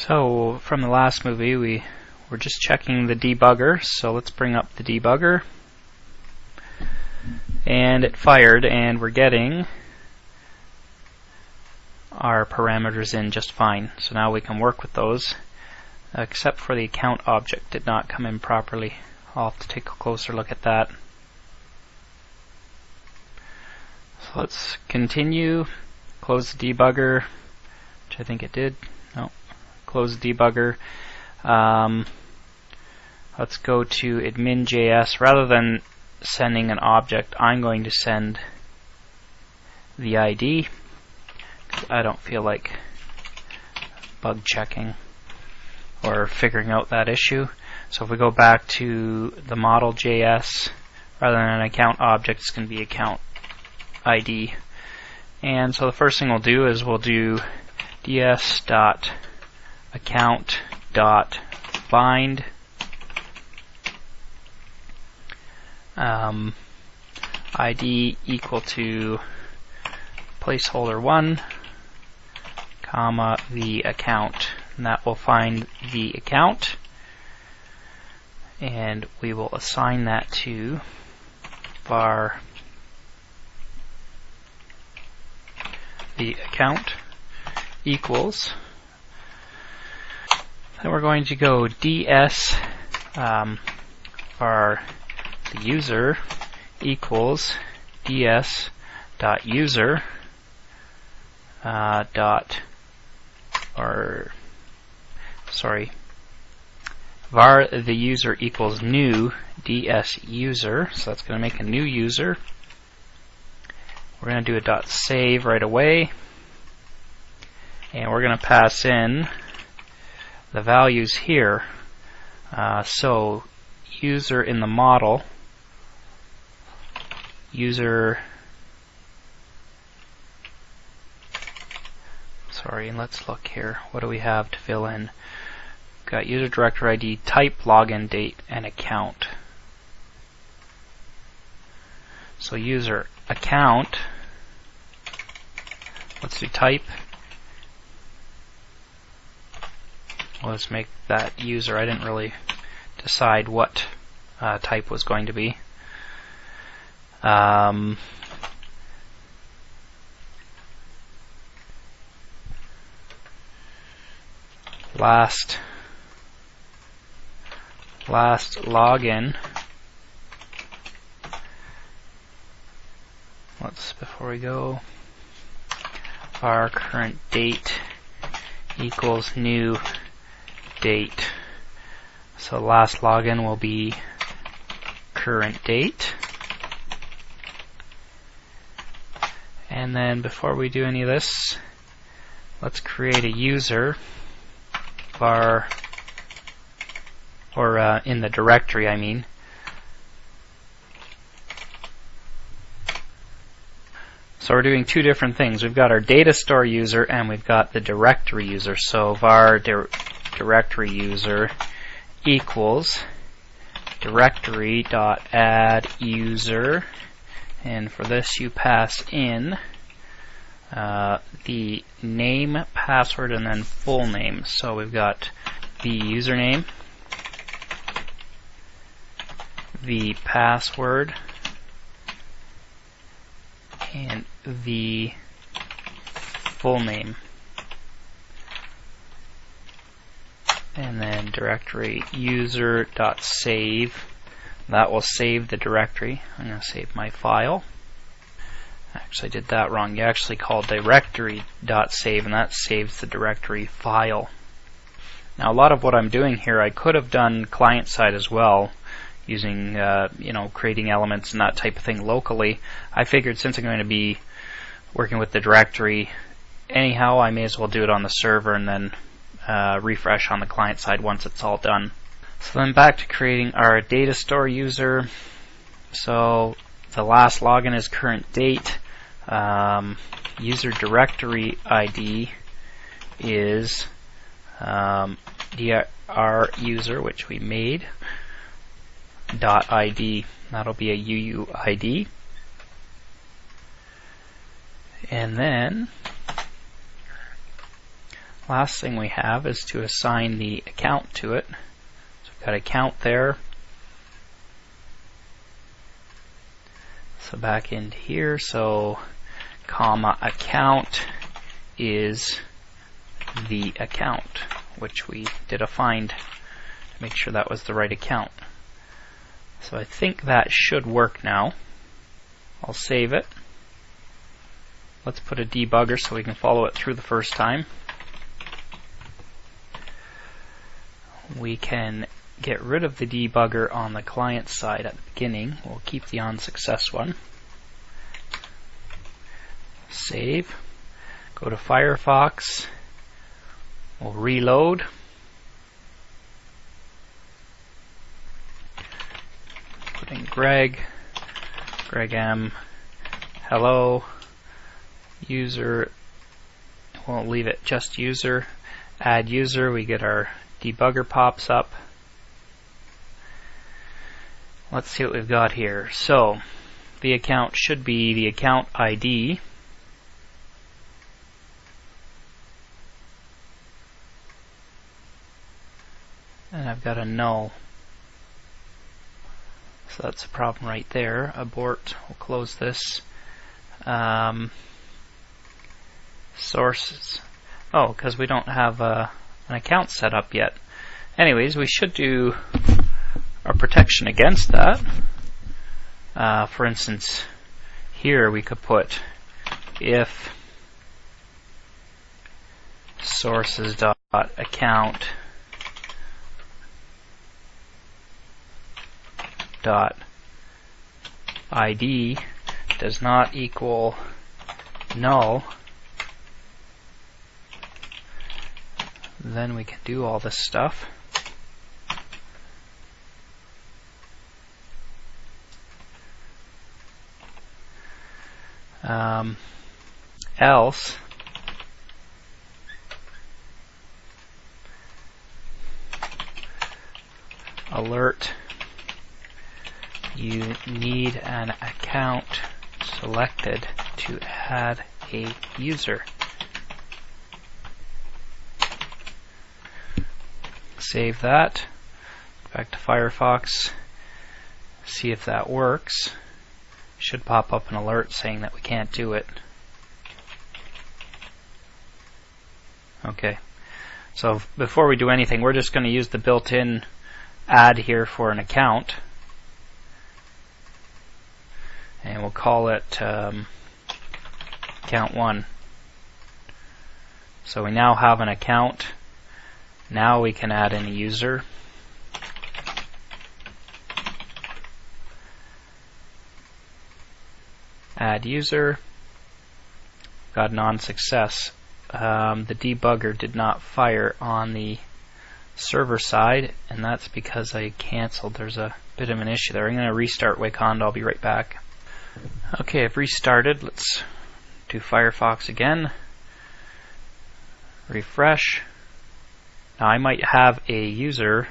So from the last movie we were just checking the debugger, so let's bring up the debugger, and it fired and we're getting our parameters in just fine. So now we can work with those, except for the account object did not come in properly. I'll have to take a closer look at that. So let's continue, close the debugger, which I think it did. No, close the debugger. Let's go to admin.js. Rather than sending an object, I'm going to send the ID, because I don't feel like bug checking or figuring out that issue. So if we go back to the model.js, rather than an account object, it's going to be account ID. And so the first thing we'll do is we'll do ds.account.bind ID equal to placeholder 1, comma the account, and that will find the account, and we will assign that to var the account equals. Then we're going to go ds var the user equals ds.user var the user equals new ds user, so that's going to make a new user. We're going to do a .save right away, and we're going to pass in the values here. So user in the model, let's look here. What do we have to fill in? We've got user director ID, type, login date, and account. So user account, let's do type. Well, let's make that user. I didn't really decide what type was going to be. Last login. Before we go, our current date equals new date. So last login will be current date. And then before we do any of this, let's create a user var, or in the directory, I mean. So we're doing two different things. We've got our data store user and we've got the directory user. So var directory user equals directory.add user, and for this you pass in the name, password, and then full name. So we've got the username, the password, and the full name, and then directory user.save. That will save the directory. I'm going to save my file. Actually, I did that wrong. You actually call directory.save, and that saves the directory file. Now, a lot of what I'm doing here, I could have done client side as well, using creating elements and that type of thing locally. I figured since I'm going to be working with the directory anyhow, I may as well do it on the server and then refresh on the client side once it's all done. So then back to creating our data store user. So the last login is current date. User directory ID is dir user, which we made, .id. That'll be a UUID. And then Last thing we have is to assign the account to it. So we've got account there. So back into here, so comma account is the account, which we did a find to make sure that was the right account. So I think that should work now. I'll save it. Let's put a debugger so we can follow it through the first time. We can get rid of the debugger on the client side at the beginning. We'll keep the onSuccess one. Save. Go to Firefox. We'll reload. Put in Greg M, hello, user, we'll leave it just user, add user, we get our debugger pops up. Let's see what we've got here. So the account should be the account ID. And I've got a null. So that's a problem right there. Abort. We'll close this. Sources. Oh, because we don't have an account set up yet. Anyways, we should do our protection against that. For instance, here we could put if sources.account .id does not equal null, then we can do all this stuff. Else alert, you need an account selected to add a user. Save that. Back to Firefox. See if that works. Should pop up an alert saying that we can't do it. Okay. So before we do anything, we're just going to use the built-in add here for an account. And we'll call it account 1. So we now have an account. Now we can add in a user. Add user. Got non-success. The debugger did not fire on the server side, and that's because I canceled. There's a bit of an issue there. I'm going to restart Wakanda. I'll be right back. Okay, I've restarted. Let's do Firefox again. Refresh. Now I might have a user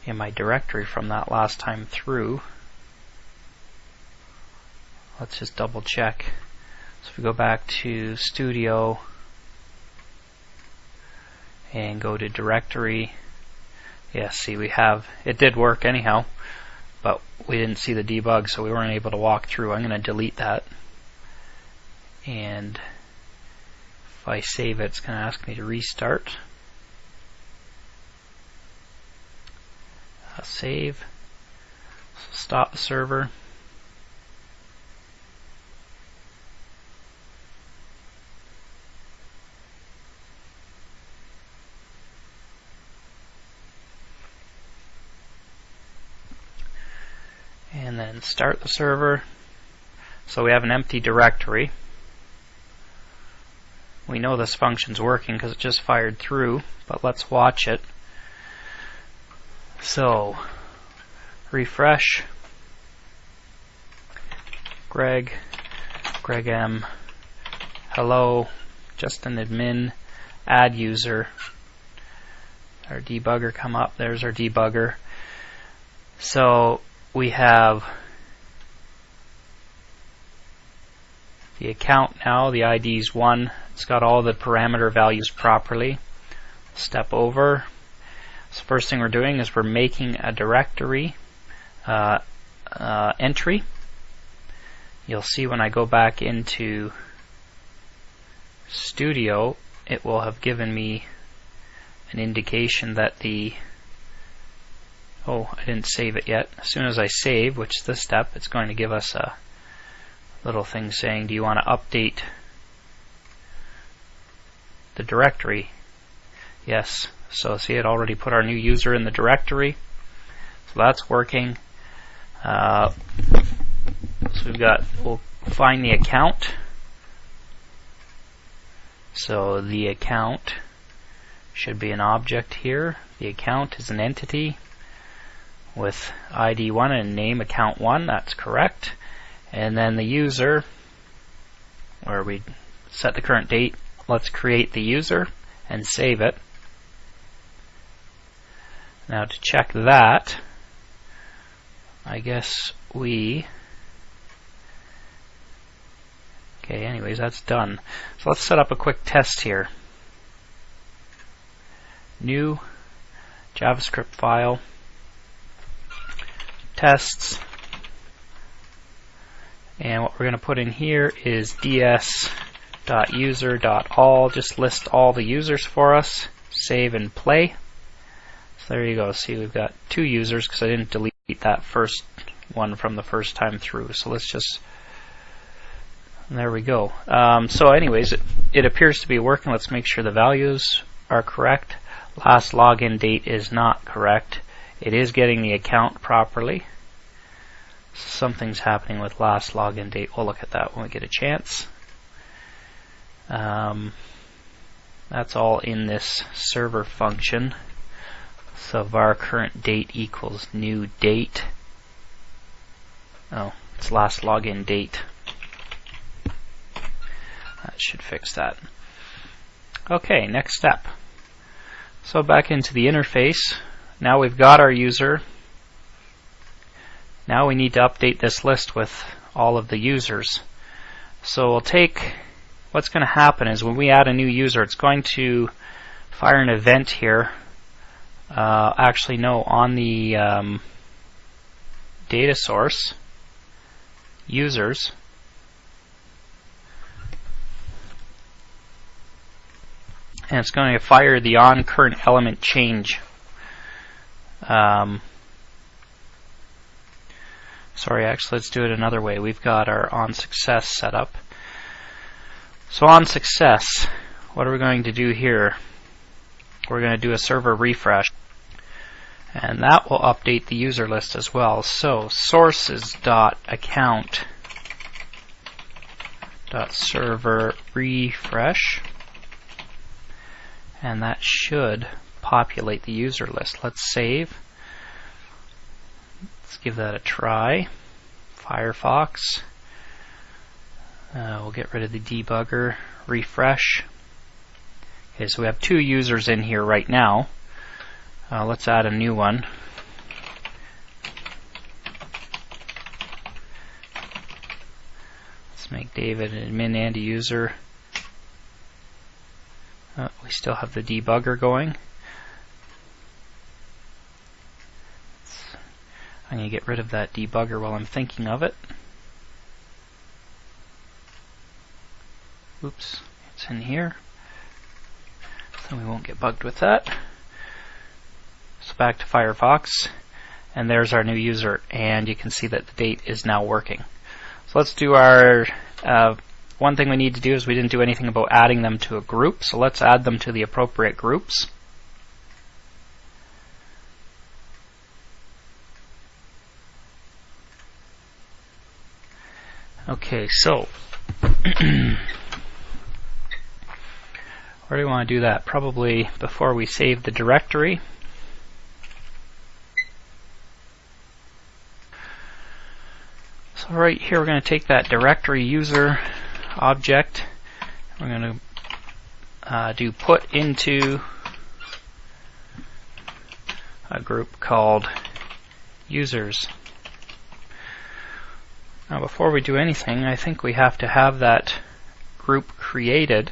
in my directory from that last time through. Let's just double check. So if we go back to Studio and go to directory, yeah, see we have, it did work anyhow, but we didn't see the debug, so we weren't able to walk through. I'm going to delete that. And if I save it, it's going to ask me to restart. Save. So stop the server. And then start the server. So we have an empty directory. We know this function's working because it just fired through, but let's watch it. So refresh. Greg M, hello, just an admin, add user. Our debugger come up. There's our debugger. So we have the account now. The ID is 1. It's got all the parameter values properly. step over. So first thing we're doing is we're making a directory entry. You'll see when I go back into Studio, it will have given me an indication that I didn't save it yet. As soon as I save, which is this step, it's going to give us a little thing saying, do you want to update the directory? Yes. So see, it already put our new user in the directory. So that's working. So we'll find the account. So the account should be an object here. The account is an entity with ID 1 and name account 1. That's correct. And then the user, where we set the current date, let's create the user and save it. Now to check that, I guess anyways, that's done. So let's set up a quick test here. New JavaScript file, tests, and what we're going to put in here is ds.user.all, just list all the users for us, save and play. So there you go. See, we've got 2 users because I didn't delete that first one from the first time through. So let's just, there we go. So anyways, it appears to be working. Let's make sure the values are correct. Last login date is not correct. It is getting the account properly. Something's happening with last login date. We'll look at that when we get a chance. That's all in this server function. So var current date equals new date. Oh, it's last login date. That should fix that. Okay, next step. So back into the interface. Now we've got our user. Now we need to update this list with all of the users. So we'll take, what's going to happen is when we add a new user, it's going to fire an event here. Actually, no, on the data source, users, and it's going to fire the on current element change. Sorry, actually, let's do it another way. We've got our on success set up. So on success, what are we going to do here? We're going to do a server refresh, and that will update the user list as well. So sources.account.server refresh, and that should populate the user list. Let's save. Let's give that a try. Firefox. We'll get rid of the debugger. Refresh. Okay, so we have 2 users in here right now. Let's add a new one. Let's make David an admin and a user. We still have the debugger going. I'm going to get rid of that debugger while I'm thinking of it. Oops, it's in here. So we won't get bugged with that. So back to Firefox, and there's our new user, and you can see that the date is now working. So let's do our, one thing we need to do is we didn't do anything about adding them to a group, so let's add them to the appropriate groups. Okay, so where do we want to do that? Probably before we save the directory. So right here we're going to take that directory user object. We're going to do put into a group called users. Now before we do anything, I think we have to have that group created.